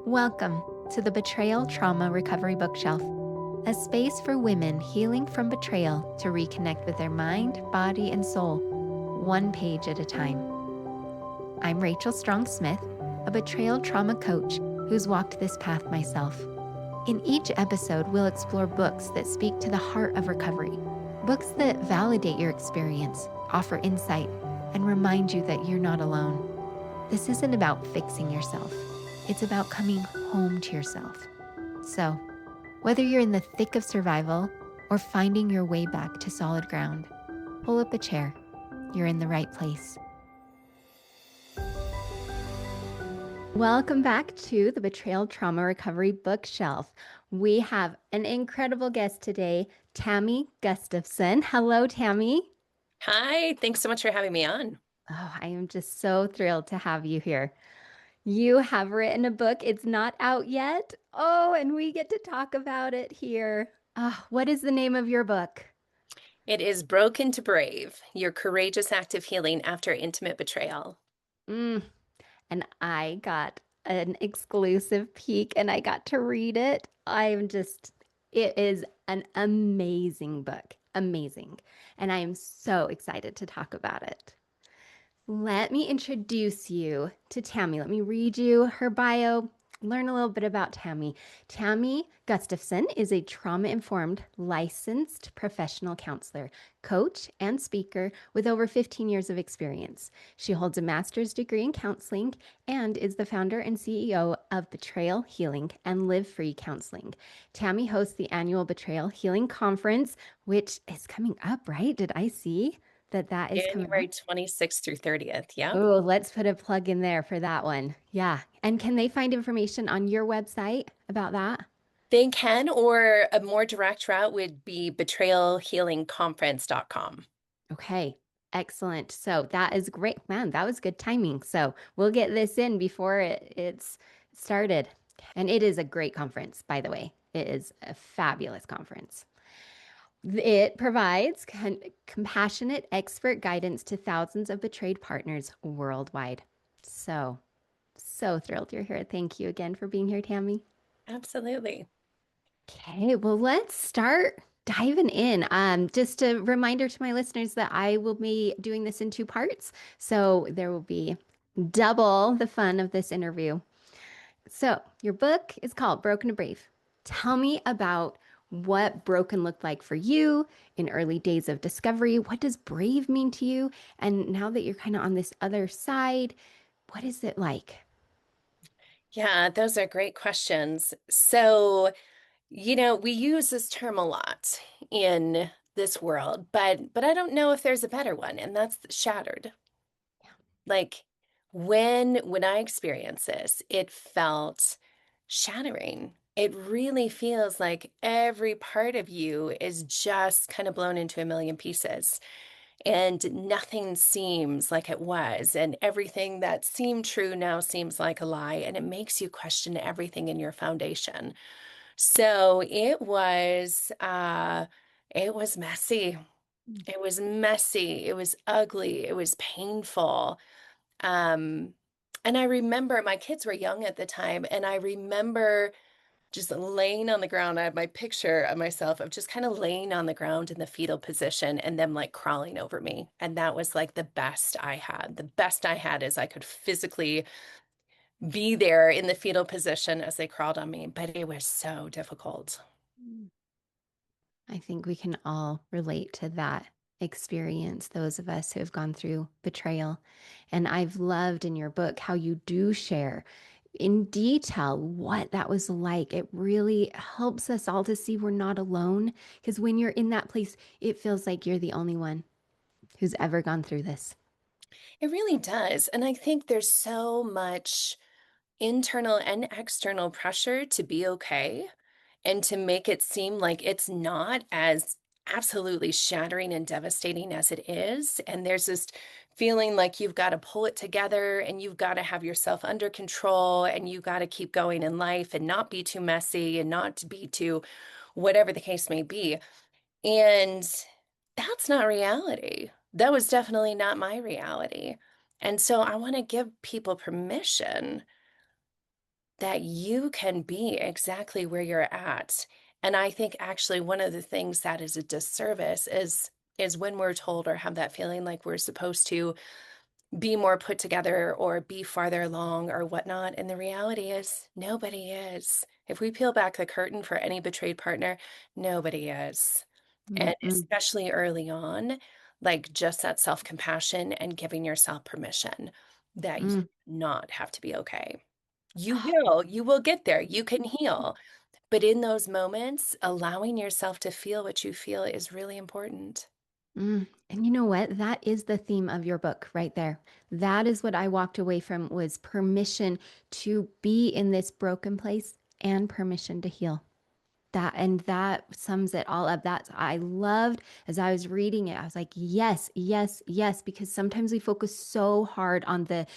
Welcome to the Betrayal Trauma Recovery Bookshelf, a space for women healing from betrayal to reconnect with their mind, body, and soul, one page at a time. I'm Rachel Strong Smith, a betrayal trauma coach who's walked this path myself. In each episode, we'll explore books that speak to the heart of recovery, books that validate your experience, offer insight, and remind you that you're not alone. This isn't about fixing yourself. It's about coming home to yourself. So, whether you're in the thick of survival or finding your way back to solid ground, pull up a chair. You're in the right place. Welcome back to the Betrayal Trauma Recovery Bookshelf. We have an incredible guest today, Tammy Gustafson. Hello, Tammy. Hi, thanks so much for having me on. Oh, I am just so thrilled to have you here. You have written a book. It's not out yet. Oh, and we get to talk about it here. What is the name of your book? It is Broken to Brave, Your Courageous Act of Healing After Intimate Betrayal. Mm, and I got an exclusive peek and I got to read it. It is an amazing book. Amazing. And I am so excited to talk about it. Let me introduce you to Tammy. Let me read you her bio, learn a little bit about Tammy. Tammy Gustafson is a trauma informed, licensed professional counselor, coach, and speaker with over 15 years of experience. She holds a master's degree in counseling and is the founder and CEO of Betrayal Healing and Live Free Counseling. Tammy hosts the annual Betrayal Healing Conference, which is coming up, right? Did I see that is coming up? January 26th through 30th. Yep. Oh, let's put a plug in there for that one. Yeah. And can they find information on your website about that? They can, or a more direct route would be betrayalhealingconference.com. Okay. Excellent. So that is great. Man, that was good timing. So we'll get this in before it's started. And it is a great conference, by the way. It is a fabulous conference. It provides compassionate expert guidance to thousands of betrayed partners worldwide. So thrilled you're here. Thank you again for being here, Tammy. Absolutely. Okay, well, let's start diving in. Just a reminder to my listeners that I will be doing this in two parts. So there will be double the fun of this interview. So your book is called Broken to Brave. Tell me about what broken looked like for you in early days of discovery. What does brave mean to you? And now that you're kind of on this other side, what is it like? Yeah, those are great questions. So, we use this term a lot in this world, but I don't know if there's a better one, and that's shattered. Like when I experienced this, it felt shattering. It really feels like every part of you is just kind of blown into a million pieces, and nothing seems like it was, and everything that seemed true now seems like a lie, and it makes you question everything in your foundation. So it was messy. It was messy. It was ugly. It was painful. Um, and I remember my kids were young at the time, and I remember just laying on the ground. I had my picture of myself of just kind of laying on the ground in the fetal position and them like crawling over me. And that was like the best I had. The best I had is I could physically be there in the fetal position as they crawled on me, but it was so difficult. I think we can all relate to that experience, those of us who have gone through betrayal. And I've loved in your book how you do share in detail what that was like. It really helps us all to see we're not alone because when you're in that place, it feels like you're the only one who's ever gone through this. It really does. And I think there's so much internal and external pressure to be okay and to make it seem like it's not as absolutely shattering and devastating as it is. And there's this feeling like you've got to pull it together and you've got to have yourself under control and you've got to keep going in life and not be too messy and not to be too whatever the case may be. And that's not reality. That was definitely not my reality. And so I want to give people permission that you can be exactly where you're at. And I think actually one of the things that is a disservice is when we're told or have that feeling like we're supposed to be more put together or be farther along or whatnot. And the reality is nobody is. If we peel back the curtain for any betrayed partner, nobody is. And Mm-mm. especially early on, like just that self-compassion and giving yourself permission that you Mm. do not have to be okay. Oh, You will get there. You can heal. But in those moments, allowing yourself to feel what you feel is really important. And you know what? That is the theme of your book right there. That is what I walked away from was permission to be in this broken place and permission to heal. That sums it all up. That's I loved as I was reading it. I was like, yes, yes, yes, because sometimes we focus so hard on the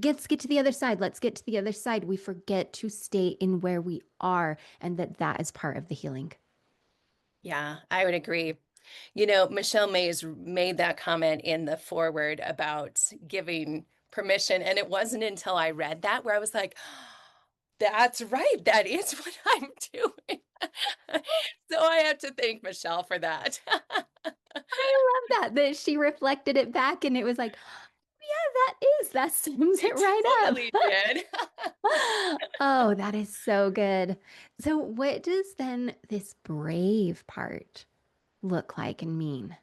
let's get to the other side. Let's get to the other side. We forget to stay in where we are and that is part of the healing. Yeah, I would agree. You know, Michelle Mays made that comment in the foreword about giving permission. And it wasn't until I read that where I was like, that's right. That is what I'm doing. So I have to thank Michelle for that. I love that she reflected it back and it was like, yeah, that sums it It right up. totally did. Oh, that is so good. So, what does then this brave part look like and mean?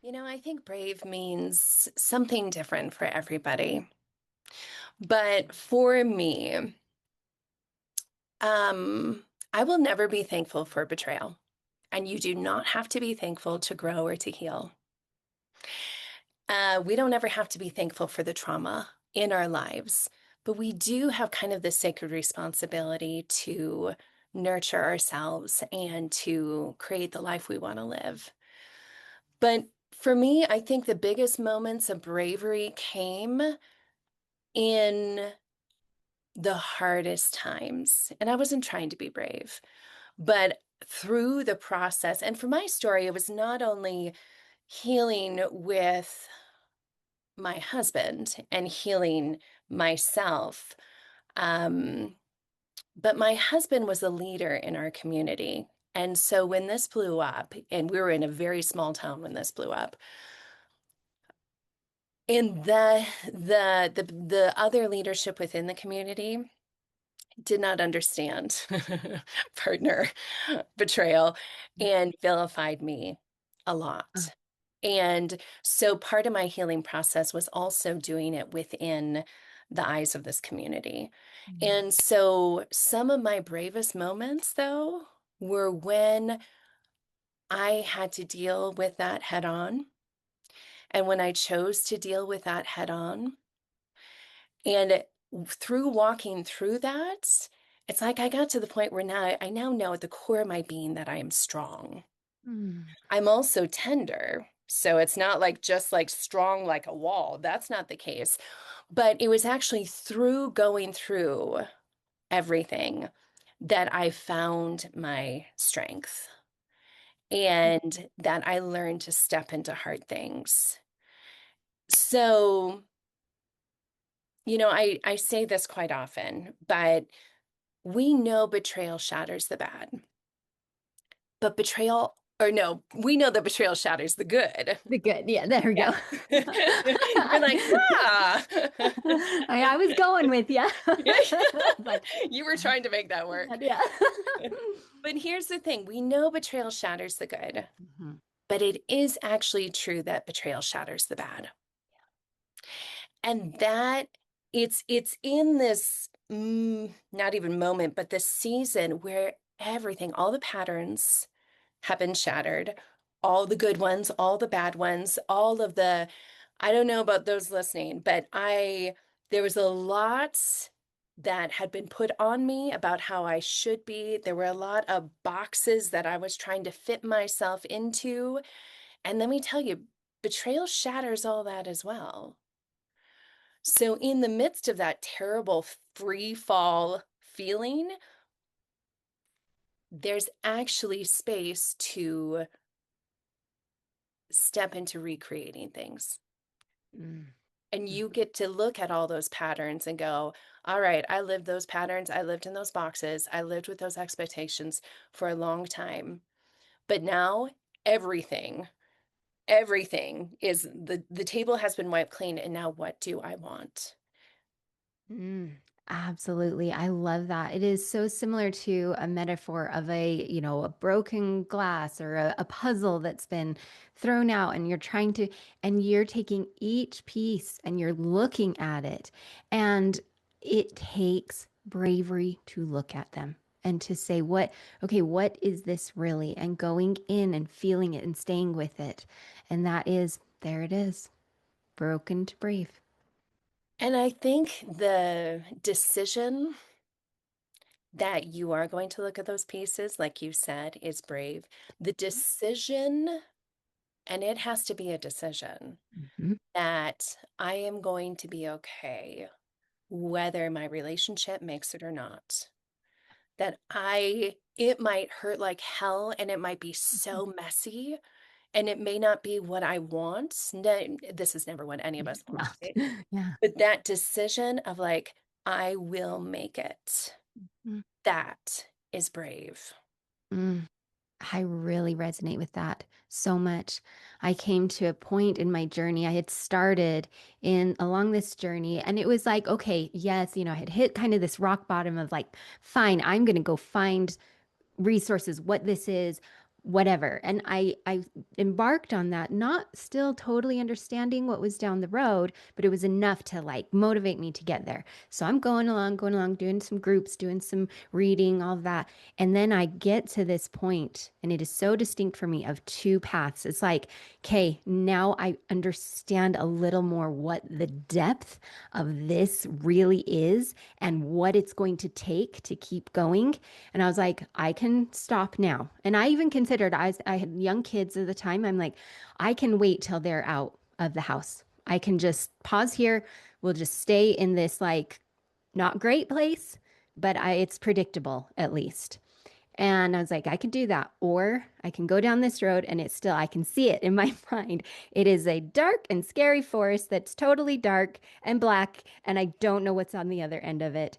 You know, I think brave means something different for everybody. But for me, I will never be thankful for betrayal. And you do not have to be thankful to grow or to heal. We don't ever have to be thankful for the trauma in our lives, but we do have kind of the sacred responsibility to nurture ourselves and to create the life we want to live. But for me, I think the biggest moments of bravery came in the hardest times. And I wasn't trying to be brave, but through the process, and for my story, it was not only healing with my husband and healing myself. Um, but my husband was a leader in our community. And so when this blew up, and we were in a very small town when this blew up, and the other leadership within the community did not understand partner betrayal and vilified me a Uh, lot. And so part of my healing process was also doing it within the eyes of this community. mm, And so some of my bravest moments, though, were when I had to deal with that head on. And when I chose to deal with that head on, and through walking through that, it's like I got to the point where now I now know at the core of my being that I am strong. mm, I'm also tender. So it's not like just like strong like a wall. That's not the case. But it was actually through going through everything that I found my strength and that I learned to step into hard things. So, you know, I say this quite often, but we know betrayal shatters the bad, but betrayal, or no, we know that betrayal shatters the good. the good. Yeah, there we go. Yeah. You're like, ah. I was going with you. Yeah. Like, You were trying to make that work. yeah. But here's the thing, we know betrayal shatters the good, Mhm. but it is actually true that betrayal shatters the bad. And that it's in this not even moment, but this season where everything, all the patterns have been shattered, all the good ones, all the bad ones, all of the, I don't know about those listening, but there was a lot that had been put on me about how I should be. There were a lot of boxes that I was trying to fit myself into. And let me tell you, betrayal shatters all that as well. So, in the midst of that terrible free fall feeling, there's actually space to step into recreating things. Mm, And you mhm. get to look at all those patterns and go, all right, I lived those patterns. I lived in those boxes. I lived with those expectations for a long time. But now everything, everything is the table has been wiped clean. And now what do I want? Mm, absolutely. I love that. It is so similar to a metaphor of a broken glass or a puzzle that's been thrown out and and you're taking each piece and you're looking at it. And it takes bravery to look at them and to say, okay, what is this really? And going in and feeling it and staying with it. And there it is, broken to brave. And I think the decision that you are going to look at those pieces, like you said, is brave. The decision, and it has to be a decision Mhm. that I am going to be okay, whether my relationship makes it or not. It might hurt like hell and it might be so messy and it may not be what I want. No, this is never what any of us want, Not. right? Yeah. But that decision of like, I will make it, Mm, that is brave. mm. I really resonate with that so much. I came to a point in my journey. I had started in along this journey, and it was like, okay, yes, I had hit kind of this rock bottom of like, fine, I'm going to go find resources, what this is, whatever. And I embarked on that, not still totally understanding what was down the road, but it was enough to like motivate me to get there. So I'm going along, doing some groups, doing some reading, all of that. And then I get to this point, and it is so distinct for me of two paths. It's like, okay, now I understand a little more what the depth of this really is and what it's going to take to keep going. And I was like, I can stop now. And I even considered, I had young kids at the time. I'm like, I can wait till they're out of the house. I can just pause here. We'll just stay in this like not great place, but it's predictable at least. And I was like, I could do that. Or I can go down this road and I can see it in my mind. It is a dark and scary forest that's totally dark and black. And I don't know what's on the other end of it,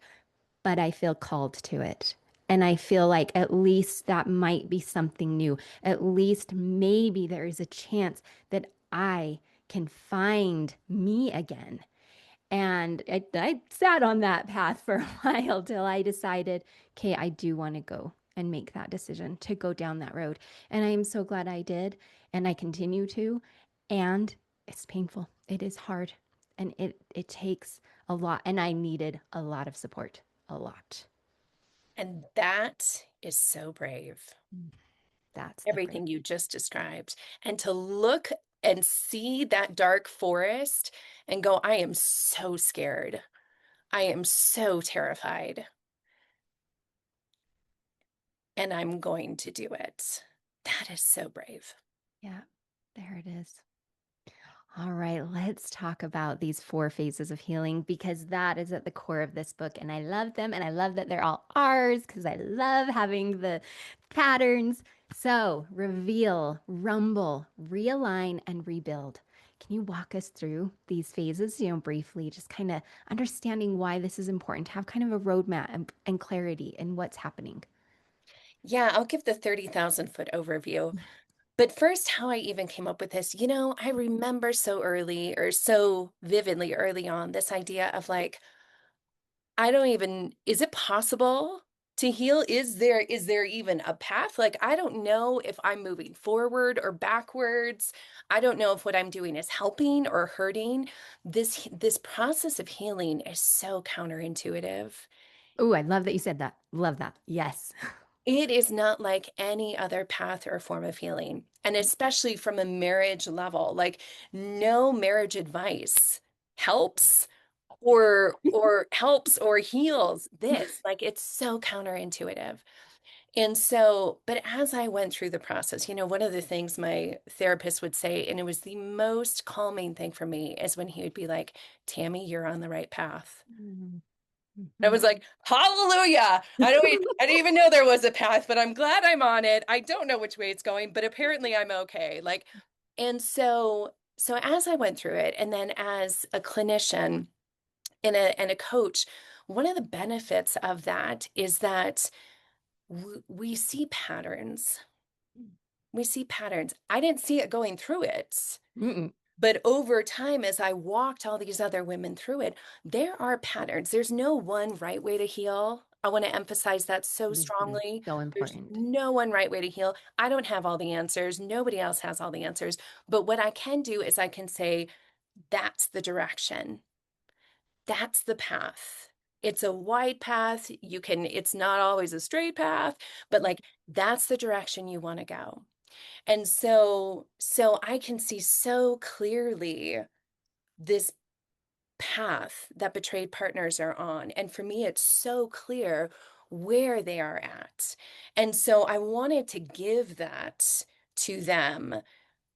but I feel called to it. And I feel like at least that might be something new. At least maybe there is a chance that I can find me again. And I sat on that path for a while till I decided, okay, I do want to go and make that decision to go down that road. And I am so glad I did. And I continue to. And it's painful. It is hard. And it takes a lot. And I needed a lot of support. A lot. And that is so brave. That's the brave. Everything you just described. And to look and see that dark forest and go, I am so scared. I am so terrified. And I'm going to do it. That is so brave. Yeah, there it is. All right, let's talk about these four phases of healing because that is at the core of this book. And I love them. And I love that they're all ours because I love having the patterns. So, reveal, rumble, realign, and rebuild. Can you walk us through these phases, briefly, just kind of understanding why this is important to have kind of a roadmap and clarity in what's happening? Yeah, I'll give the 30,000 foot overview. But first, how I even came up with this, I remember so early or so vividly early on this idea of like, is it possible to heal? Is there even a path? Like, I don't know if I'm moving forward or backwards. I don't know if what I'm doing is helping or hurting. This process of healing is so counterintuitive. Oh, I love that you said that. Love that. Yes. It is not like any other path or form of healing, and especially from a marriage level. Like, no marriage advice helps or helps or heals this. Like, it's so counterintuitive. And so, but as I went through the process, one of the things my therapist would say, and it was the most calming thing for me, is when he would be like, Tammy, you're on the right path. Mhm. I was like, hallelujah. I didn't even know there was a path, but I'm glad I'm on it. I don't know which way it's going, but apparently I'm okay. Like, and so as I went through it, and then as a clinician and a coach, one of the benefits of that is that we see patterns. We see patterns. I didn't see it going through it. Mm-mm. But over time, as I walked all these other women through it, there are patterns. There's no one right way to heal. I want to emphasize that so Mhm. strongly. So There's important. no one right way to heal. I don't have all the answers. Nobody else has all the answers. But what I can do is I can say, that's the direction. That's the path. It's a wide path. It's not always a straight path, but like that's the direction you want to go. And so I can see so clearly this path that betrayed partners are on. And for me, it's so clear where they are at. And so I wanted to give that to them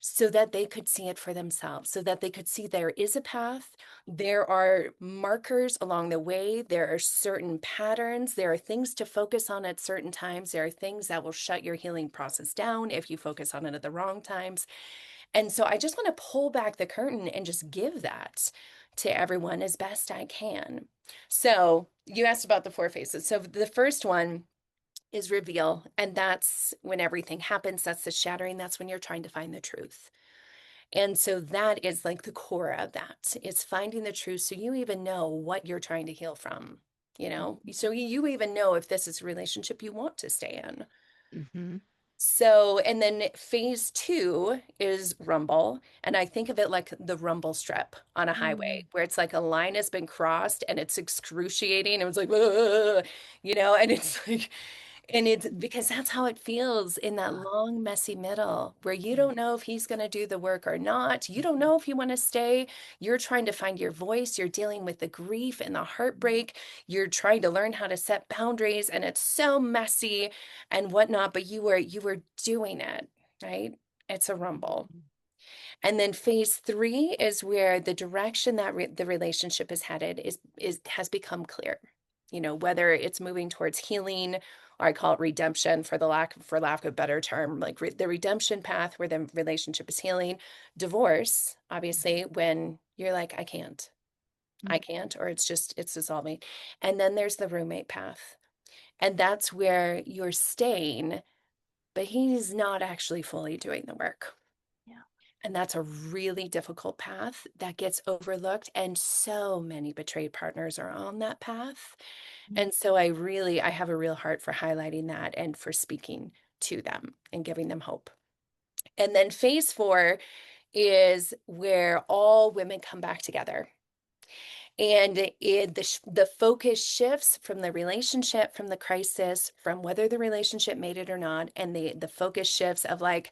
so that they could see it for themselves, so that they could see there is a path. There are markers along the way. There are certain patterns. There are things to focus on at certain times. There are things that will shut your healing process down if you focus on it at the wrong times. And so I just want to pull back the curtain and just give that to everyone as best I can. So you asked about the four phases. So the first one is reveal, and that's when everything happens. That's the shattering. That's when you're trying to find the truth. And so that is like the core of that. It's finding the truth so you even know what you're trying to heal from, so you even know if this is a relationship you want to stay in. Hmm. So, and then phase two is rumble. And I think of it like the rumble strip on a highway, where it's like a line has been crossed and it's excruciating. It was like, "Ugh," and it's like, and it's because that's how it feels in that long, messy middle where you don't know if he's going to do the work or not. You don't know if you want to stay. You're trying to find your voice. You're dealing with the grief and the heartbreak. You're trying to learn how to set boundaries, and it's so messy and whatnot, but you were doing it, right? It's a rumble. And then phase three is where the direction that the relationship is headed is has become clear. Whether it's moving towards healing, or I call it redemption for lack of a better term, like the redemption path where the relationship is healing. Divorce, obviously, when you're like, I can't, or it's dissolving. And then there's the roommate path. And that's where you're staying, but he's not actually fully doing the work. Yeah. And that's a really difficult path that gets overlooked. And so many betrayed partners are on that path. And so I have a real heart for highlighting that and for speaking to them and giving them hope. And then phase four is where all women come back together. And the focus shifts from the relationship, from the crisis, from whether the relationship made it or not. And the focus shifts of like,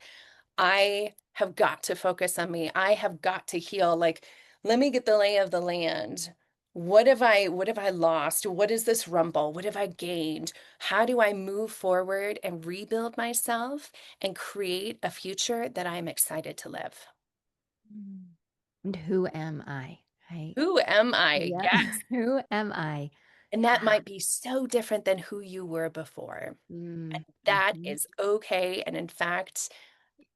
I have got to focus on me. I have got to heal. Like, let me get the lay of the land. What have I lost? What is this rumble? What have I gained? How do I move forward and rebuild myself and create a future that I'm excited to live? And who am I? Right? Who am I? Yeah. Yes. Who am I? And that might be so different than who you were before. Mm, That mhm. is okay. And in fact,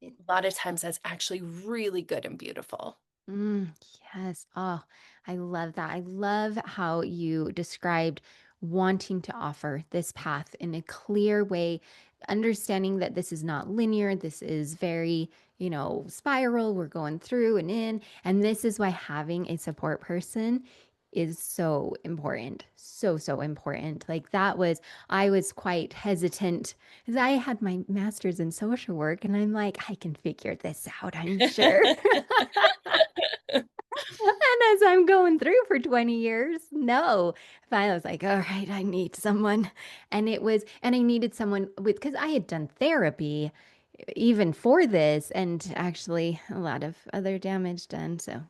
a lot of times that's actually really good and beautiful. Mm, yes. Oh, I love that. I love how you described wanting to offer this path in a clear way, understanding that this is not linear. This is very, spiral. We're going through and in. And this is why having a support person is so important. So, so important. I was quite hesitant because I had my master's in social work and I'm like, I can figure this out, I'm sure. And as I'm going through for 20 years, no. Finally, I was like, all right, I need someone. And I needed someone because I had done therapy even for this, and actually a lot of other damage done. So,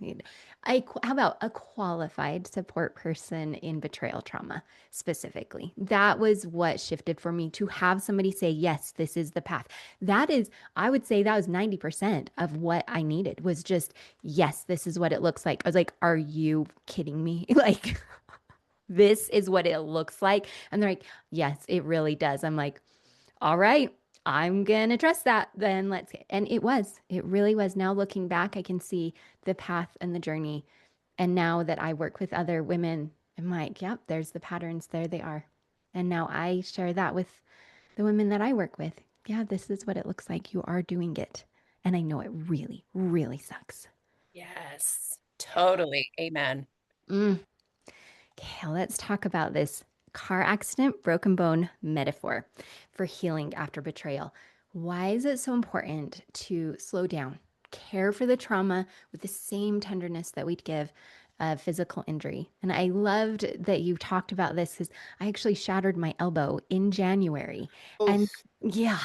how about a qualified support person in betrayal trauma specifically? That was what shifted for me to have somebody say, yes, this is the path. That is, I would say that was 90% of what I needed was just, yes, this is what it looks like. I was like, are you kidding me? Like, this is what it looks like. And they're like, yes, it really does. I'm like, all right, I'm gonna trust that. Then let's get, and it really was. Now looking back, I can see the path and the journey. And now that I work with other women I'm like, yep, there's the patterns. There they are. And now I share that with the women that I work with. Yeah, this is what it looks like. You are doing it. And I know it really, really sucks. Yes, totally. Amen. Mm. Okay, let's talk about this car accident, broken bone metaphor for healing after betrayal. Why is it so important to slow down, care for the trauma with the same tenderness that we'd give a physical injury? And I loved that you talked about this because I actually shattered my elbow in January. And Oof, yeah,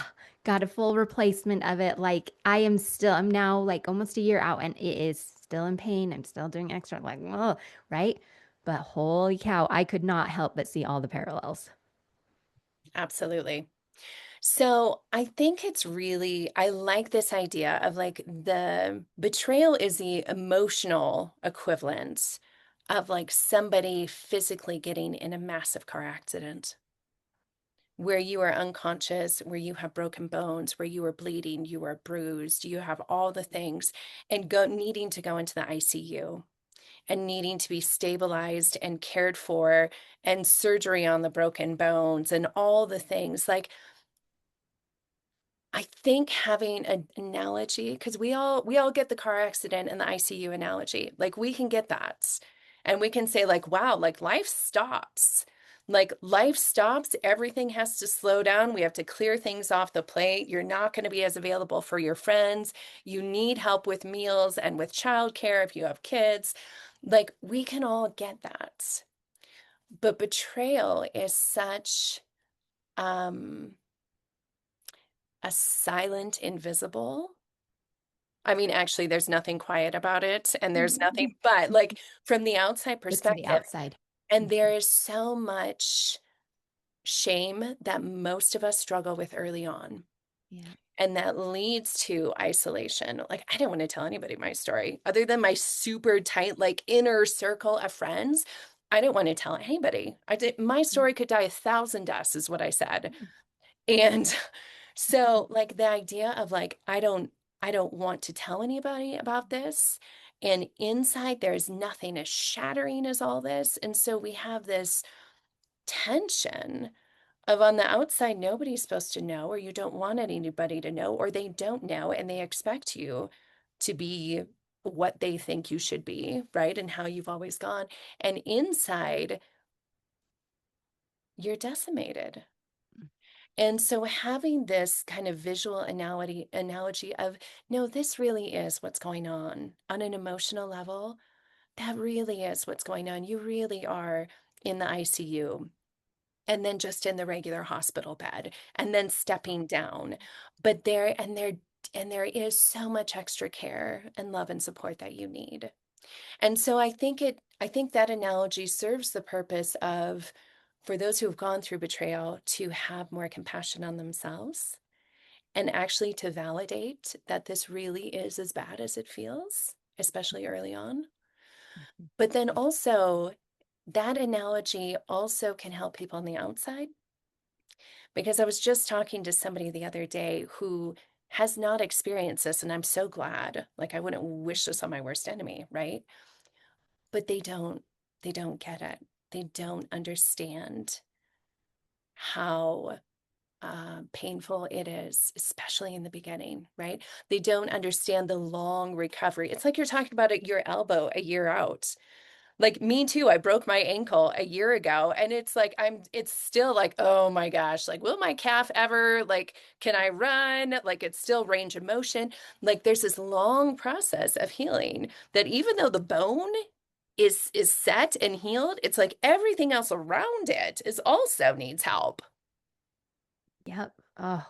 got a full replacement of it. Like I'm now like almost a year out and it is still in pain. I'm still doing extra, like, oh, right? But holy cow, I could not help but see all the parallels. absolutely. So I think it's really, I like this idea of like the betrayal is the emotional equivalent of like somebody physically getting in a massive car accident where you are unconscious, where you have broken bones, where you are bleeding, you are bruised, you have all the things, and go needing to go into the ICU and needing to be stabilized and cared for and surgery on the broken bones and all the things. Like I think having an analogy, because we all get the car accident and the ICU analogy. Like we can get that. And we can say, like, wow, like life stops. Like life stops, everything has to slow down. We have to clear things off the plate. You're not going to be as available for your friends. You need help with meals and with childcare if you have kids. Like we can all get that. But betrayal is such um a silent invisible. I mean, actually, there's nothing quiet about it, and there's nothing, but like from the outside But to the perspective, outside. and there is so much shame that most of us struggle with early on. Yeah. And that leads to isolation. Like, I didn't want to tell anybody my story other than my super tight, like inner circle of friends. I didn't want to tell anybody. I did, my story could die 1,000 deaths, is what I said. And so like the idea of like I don't want to tell anybody about this. And inside there's nothing as shattering as all this. And so we have this tension of on the outside nobody's supposed to know or you don't want anybody to know or they don't know and they expect you to be what they think you should be, right? And how you've always gone. And inside you're decimated. And so having this kind of visual analogy of, no, this really is what's going on an emotional level. That really is what's going on. You really are in the ICU and then just in the regular hospital bed and then stepping down. But there is so much extra care and love and support that you need. And so I think that analogy serves the purpose of for those who have gone through betrayal to have more compassion on themselves and actually to validate that this really is as bad as it feels, especially early on. But then also that analogy also can help people on the outside because I was just talking to somebody the other day who has not experienced this and I'm so glad. Like I wouldn't wish this on my worst enemy, right? But they don't get it. They don't understand how painful it is, especially in the beginning, right? They don't understand the long recovery. It's like you're talking about it, your elbow a year out. Like me too, I broke my ankle a year ago and it's like it's still like, oh my gosh, like will my calf ever like can I run? Like it's still range of motion. Like there's this long process of healing that even though the bone is set and healed, it's like everything else around it is also needs help. Yep. Oh,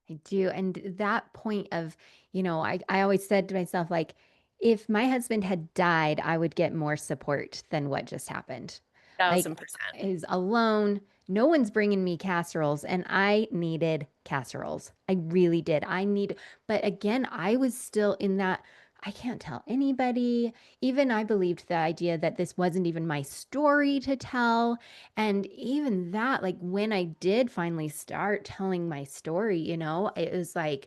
I do. And that point of, I always said to myself, like, if my husband had died, I would get more support than what just happened. Like, 1,000%. I was alone. No one's bringing me casseroles, and I needed casseroles. I really did. But again, I was still in that. I can't tell anybody. Even I believed the idea that this wasn't even my story to tell. And even that, like when I did finally start telling my story, it was like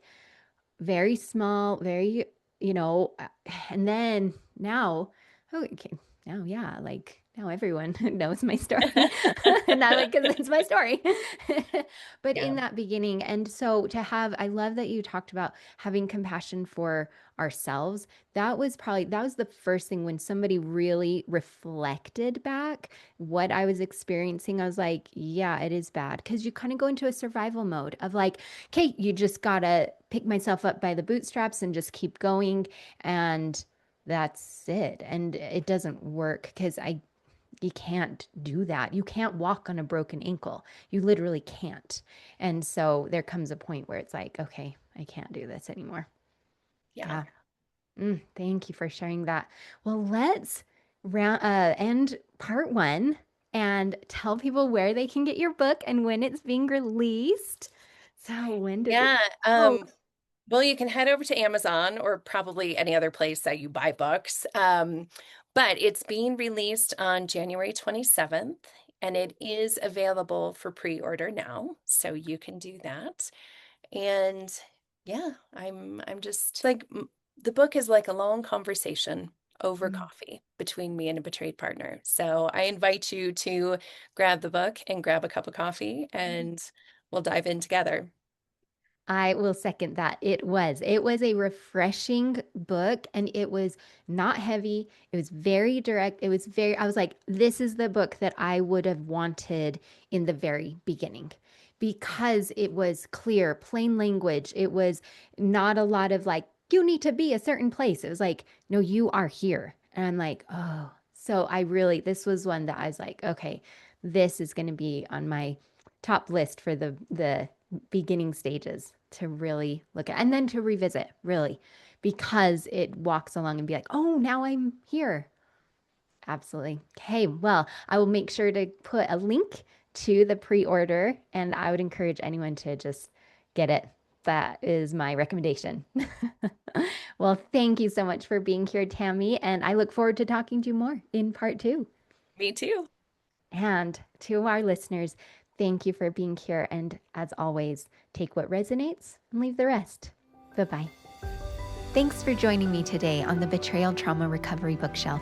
very small, very, and then now, oh, okay, now, yeah, like. now everyone knows my story. Not like because it's my story. But Yeah. in that beginning, and so to have, I love that you talked about having compassion for ourselves. That was the first thing when somebody really reflected back what I was experiencing. I was like, yeah, it is bad. Because you kind of go into a survival mode of like, okay, you just gotta pick myself up by the bootstraps and just keep going. And that's it. And it doesn't work because I you can't do that. You can't walk on a broken ankle. You literally can't. And so there comes a point where it's like, okay, I can't do this anymore. Yeah. Yeah. Thank you for sharing that. Well, let's end part one and tell people where they can get your book and when it's being released. So when does it Yeah. come out? Well, you can head over to Amazon or probably any other place that you buy books. But it's being released on January 27th, and it is available for pre-order now, so you can do that. And yeah, I'm just like the book is like a long conversation over Mm. coffee between me and a betrayed partner. So I invite you to grab the book and grab a cup of coffee, and we'll dive in together. I will second that. It was a refreshing book and it was not heavy. It was very direct. I was like, this is the book that I would have wanted in the very beginning because it was clear, plain language. It was not a lot of like, you need to be a certain place. It was like, no, you are here. And I'm like, oh, so this was one that I was like, okay, this is going to be on my top list for the beginning stages to really look at and then to revisit really because it walks along and be like, oh, now I'm here. Absolutely. Okay. Well, I will make sure to put a link to the pre-order and I would encourage anyone to just get it. That is my recommendation. Well, thank you so much for being here, Tammy. And I look forward to talking to you more in part two. Me too. And to our listeners, thank you for being here. And as always, take what resonates and leave the rest. Bye bye. Thanks for joining me today on the Betrayal Trauma Recovery Bookshelf.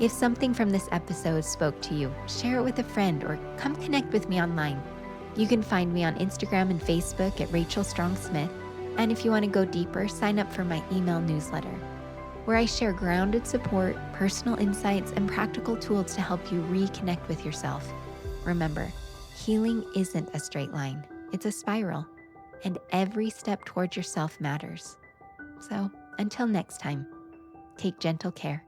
If something from this episode spoke to you, share it with a friend or come connect with me online. You can find me on Instagram and Facebook at Rachel Strong Smith. And if you want to go deeper, sign up for my email newsletter, where I share grounded support, personal insights, and practical tools to help you reconnect with yourself. Remember, healing isn't a straight line, it's a spiral, and every step towards yourself matters. So, until next time, take gentle care.